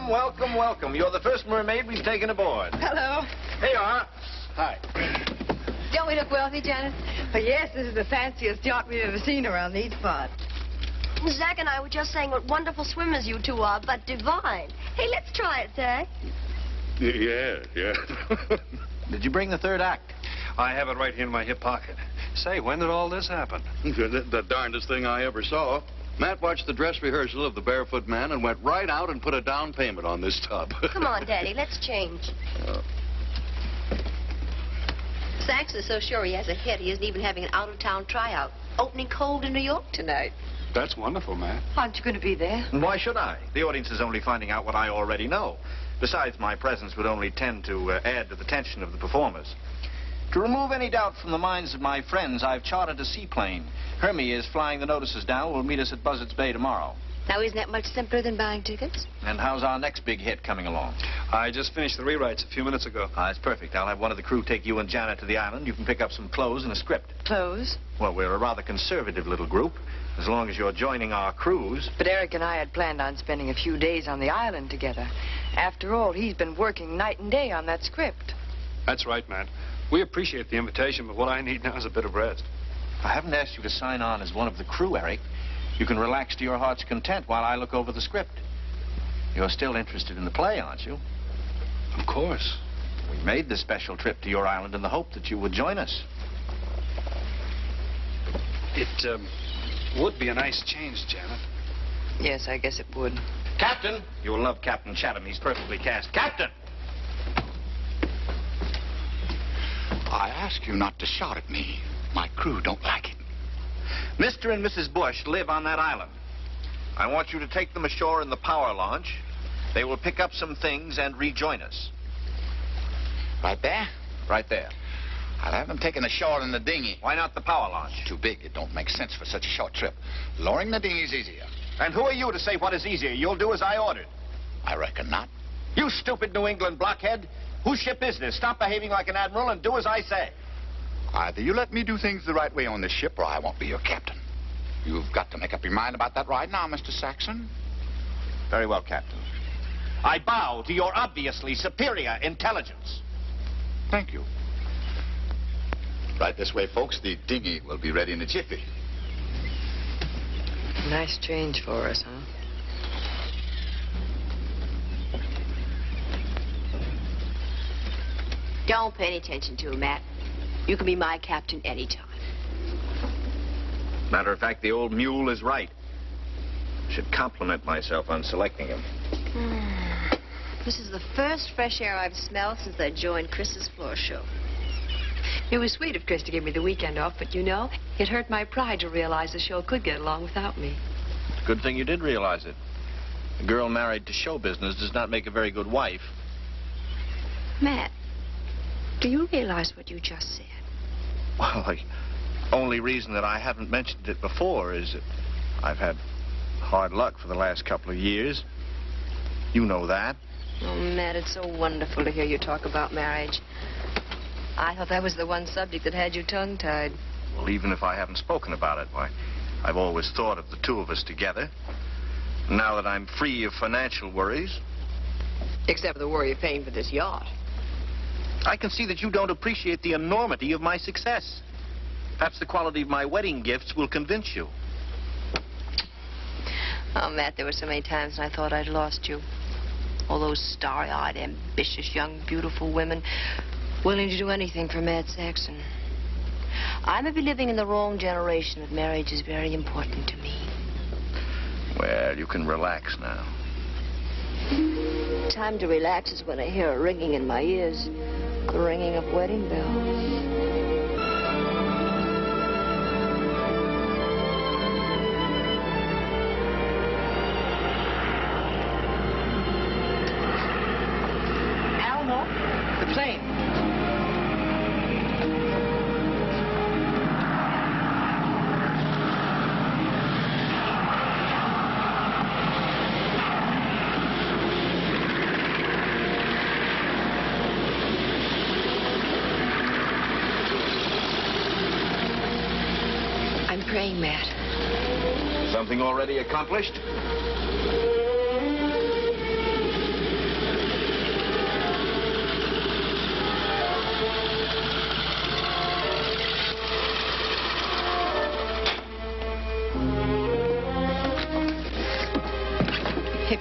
Welcome, welcome, welcome. You're the first mermaid we've taken aboard. Hello. Here you are. Hi. Don't we look wealthy, Janet? Oh, yes, this is the fanciest yacht we've ever seen around these parts. Zach and I were just saying what wonderful swimmers you two are, but divine. Hey, let's try it, Zach. Yeah. Did you bring the third act? I have it right here in my hip pocket. Say, when did all this happen? The darndest thing I ever saw. Matt watched the dress rehearsal of The Barefoot Man and went right out and put a down payment on this tub. Come on, Daddy, let's change. Saxon is so sure he has a hit, he isn't even having an out-of-town tryout. Opening cold in New York tonight. That's wonderful, Matt. Aren't you going to be there? And why should I? The audience is only finding out what I already know. Besides, my presence would only tend to add to the tension of the performers. To remove any doubt from the minds of my friends, I've chartered a seaplane. Hermie is flying the notices down. Will meet us at Buzzard's Bay tomorrow. Now, isn't that much simpler than buying tickets? And how's our next big hit coming along? I just finished the rewrites a few minutes ago. That's perfect. I'll have one of the crew take you and Janet to the island. You can pick up some clothes and a script. Clothes? Well, we're a rather conservative little group. As long as you're joining our cruise. But Eric and I had planned on spending a few days on the island together. After all, he's been working night and day on that script. That's right, Matt. We appreciate the invitation, but what I need now is a bit of rest. I haven't asked you to sign on as one of the crew, Eric. You can relax to your heart's content while I look over the script. You're still interested in the play, aren't you? Of course. We made this special trip to your island in the hope that you would join us. It would be a nice change, Janet. Yes, I guess it would. Captain! You'll love Captain Chatham. He's perfectly cast. Captain! I ask you not to shout at me. My crew don't like it. Mr. and Mrs. Bush live on that island. I want you to take them ashore in the power launch. They will pick up some things and rejoin us. Right there? Right there. I'll have them taken ashore in the dinghy. Why not the power launch? Too big. It don't make sense for such a short trip. Lowering the dinghy's easier. And who are you to say what is easier? You'll do as I ordered. I reckon not. You stupid New England blockhead. Whose ship is this? Stop behaving like an admiral and do as I say. Either you let me do things the right way on this ship, or I won't be your captain. You've got to make up your mind about that right now, Mr. Saxon. Very well, Captain. I bow to your obviously superior intelligence. Thank you. Right this way, folks. The dinghy will be ready in a jiffy. Nice change for us, huh? Don't pay any attention to him, Matt. You can be my captain anytime. Matter of fact, the old mule is right. Should compliment myself on selecting him. This is the first fresh air I've smelled since I joined Chris's floor show. It was sweet of Chris to give me the weekend off, but you know, it hurt my pride to realize the show could get along without me. Good thing you did realize it. A girl married to show business does not make a very good wife. Matt, do you realize what you just said? Well, the only reason that I haven't mentioned it before is that I've had hard luck for the last couple of years. You know that. Oh, Matt, it's so wonderful to hear you talk about marriage. I thought that was the one subject that had you tongue-tied. Well, even if I haven't spoken about it, why, I've always thought of the two of us together. Now that I'm free of financial worries. Except for the worry of paying for this yacht. I can see that you don't appreciate the enormity of my success. Perhaps the quality of my wedding gifts will convince you. Oh, Matt, there were so many times when I thought I'd lost you. All those starry-eyed, ambitious, young, beautiful women willing to do anything for Matt Saxon. I may be living in the wrong generation, but marriage is very important to me. Well, you can relax now. Time to relax is when I hear a ringing in my ears. The ringing of wedding bells. The plane. I'm praying, Matt. Something already accomplished?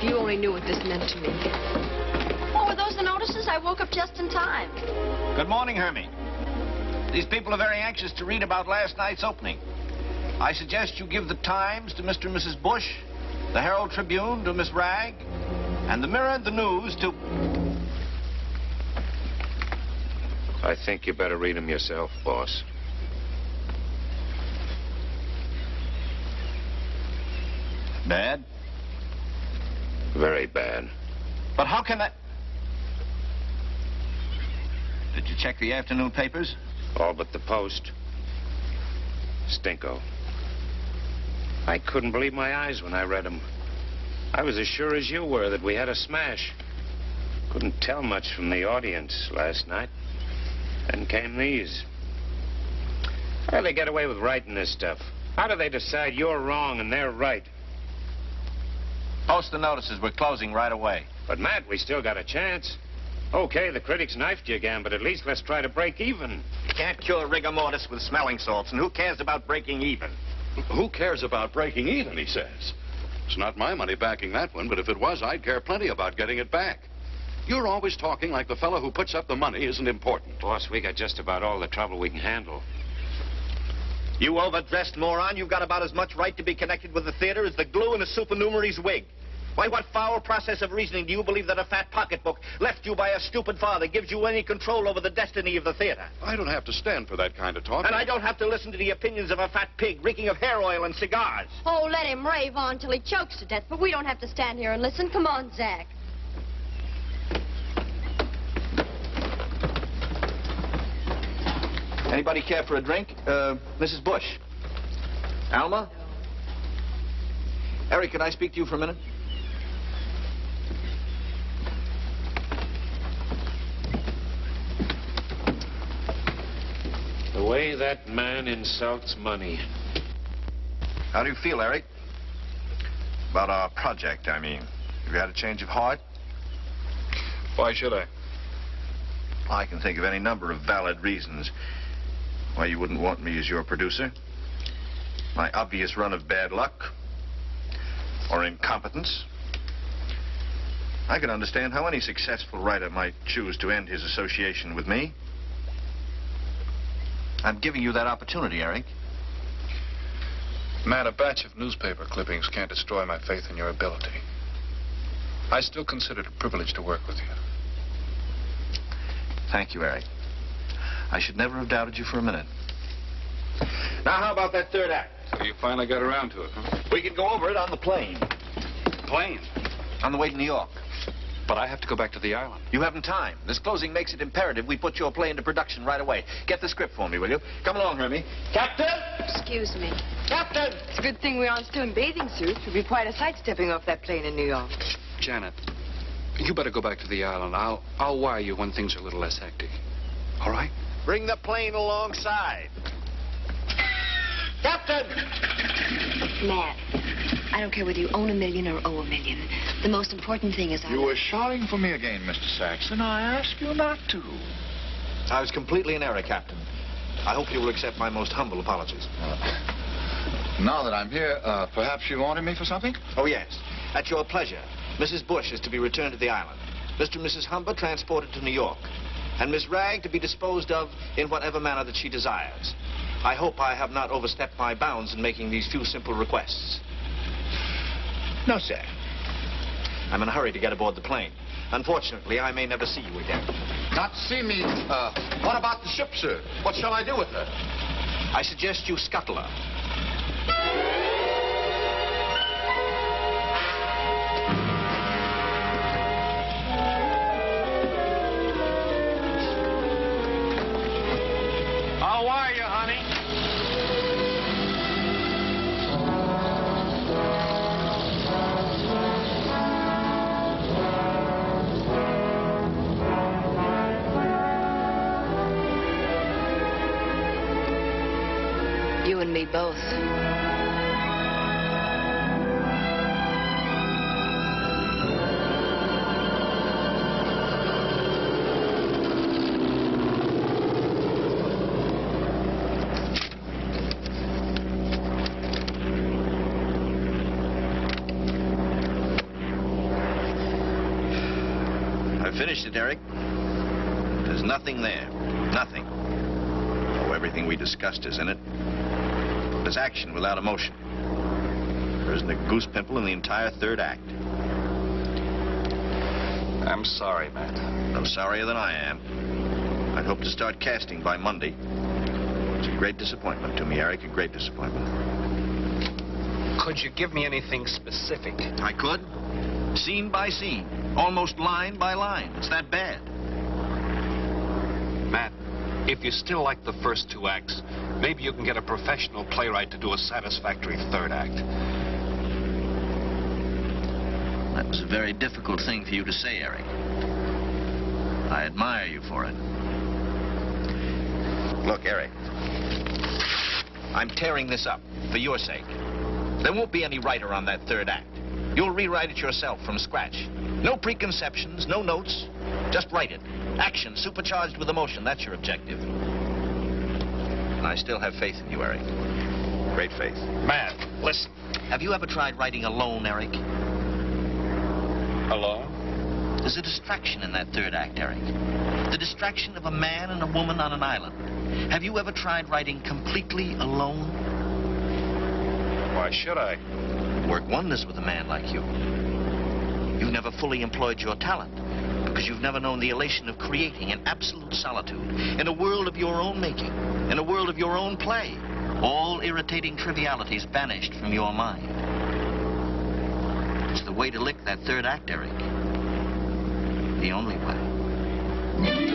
you only knew what this meant to me. Oh, were those the notices? I woke up just in time. Good morning, Hermie. These people are very anxious to read about last night's opening. I suggest you give the Times to Mr. and Mrs. Bush, the Herald Tribune to Miss Ragg, and the Mirror and the News to... I think you better read them yourself, boss. Bad? Very bad. But how can that... Did you check the afternoon papers? All but the Post. Stinko. I couldn't believe my eyes when I read them. I was as sure as you were that we had a smash. Couldn't tell much from the audience last night. Then came these. How do they get away with writing this stuff? How do they decide you're wrong and they're right? Post the notices. We're closing right away. But, Matt, we still got a chance. Okay, the critics knifed you again, but at least let's try to break even. Can't cure rigor mortis with smelling salts, and who cares about breaking even? Who cares about breaking even, he says. It's not my money backing that one, but if it was, I'd care plenty about getting it back. You're always talking like the fellow who puts up the money isn't important. Boss, we got just about all the trouble we can handle. You overdressed moron. You've got about as much right to be connected with the theater as the glue in a supernumerary's wig. Why, what foul process of reasoning do you believe that a fat pocketbook left you by a stupid father gives you any control over the destiny of the theater? I don't have to stand for that kind of talk. And I don't have to listen to the opinions of a fat pig reeking of hair oil and cigars. Oh, let him rave on till he chokes to death, but we don't have to stand here and listen. Come on, Zach. Anybody care for a drink? Mrs. Bush? Alma? Eric, can I speak to you for a minute? The way that man insults money. How do you feel, Eric? About our project, I mean. Have you had a change of heart? Why should I? I can think of any number of valid reasons why you wouldn't want me as your producer. My obvious run of bad luck, or incompetence. I can understand how any successful writer might choose to end his association with me. I'm giving you that opportunity, Eric. Man, a batch of newspaper clippings can't destroy my faith in your ability. I still consider it a privilege to work with you. Thank you, Eric. I should never have doubted you for a minute. Now, how about that third act? So you finally got around to it, huh? We could go over it on the plane. Plane. On the way to New York. But I have to go back to the island. You haven't time. This closing makes it imperative we put your play into production right away. Get the script for me, will you? Come along, Hermie. Captain! Excuse me. Captain! It's a good thing we're on still in bathing suits. It would be quite a sight stepping off that plane in New York. Janet, you better go back to the island. I'll wire you when things are a little less hectic. All right? Bring the plane alongside. Captain! Matt, I don't care whether you own $1 million or owe $1 million. The most important thing is You were shouting for me again, Mr. Saxon. I asked you not to. I was completely in error, Captain. I hope you will accept my most humble apologies. Now that I'm here, perhaps you wanted me for something? Oh, yes. At your pleasure, Mrs. Bush is to be returned to the island. Mr. and Mrs. Humber transported to New York. And Miss Ragg to be disposed of in whatever manner that she desires. I hope I have not overstepped my bounds in making these few simple requests. No, sir. I'm in a hurry to get aboard the plane. Unfortunately, I may never see you again. Not see me. What about the ship, sir? What shall I do with her? I suggest you scuttle her. How are you, honey? You and me both. I finished it, Eric. There's nothing there. Nothing. Oh, everything we discussed is in it. There's action without emotion. There isn't a goose pimple in the entire third act. I'm sorry, Matt. No sorrier than I am. I'd hoped to start casting by Monday. It's a great disappointment to me, Eric, a great disappointment. Could you give me anything specific? I could. Scene by scene. Almost line by line. It's that bad. Matt, if you still like the first 2 acts, maybe you can get a professional playwright to do a satisfactory third act. That was a very difficult thing for you to say, Eric. I admire you for it. Look, Eric, I'm tearing this up for your sake. There won't be any writer on that third act. You'll rewrite it yourself from scratch. No preconceptions, no notes. Just write it. Action, supercharged with emotion. That's your objective. And I still have faith in you, Eric. Great faith. Matt, listen. Have you ever tried writing alone, Eric? Alone? There's a distraction in that third act, Eric. The distraction of a man and a woman on an island. Have you ever tried writing completely alone? Why should I? It'd work wonders with a man like you. You've never fully employed your talent because you've never known the elation of creating in absolute solitude, in a world of your own making, in a world of your own play. All irritating trivialities banished from your mind. It's the way to lick that third act, Eric. The only way.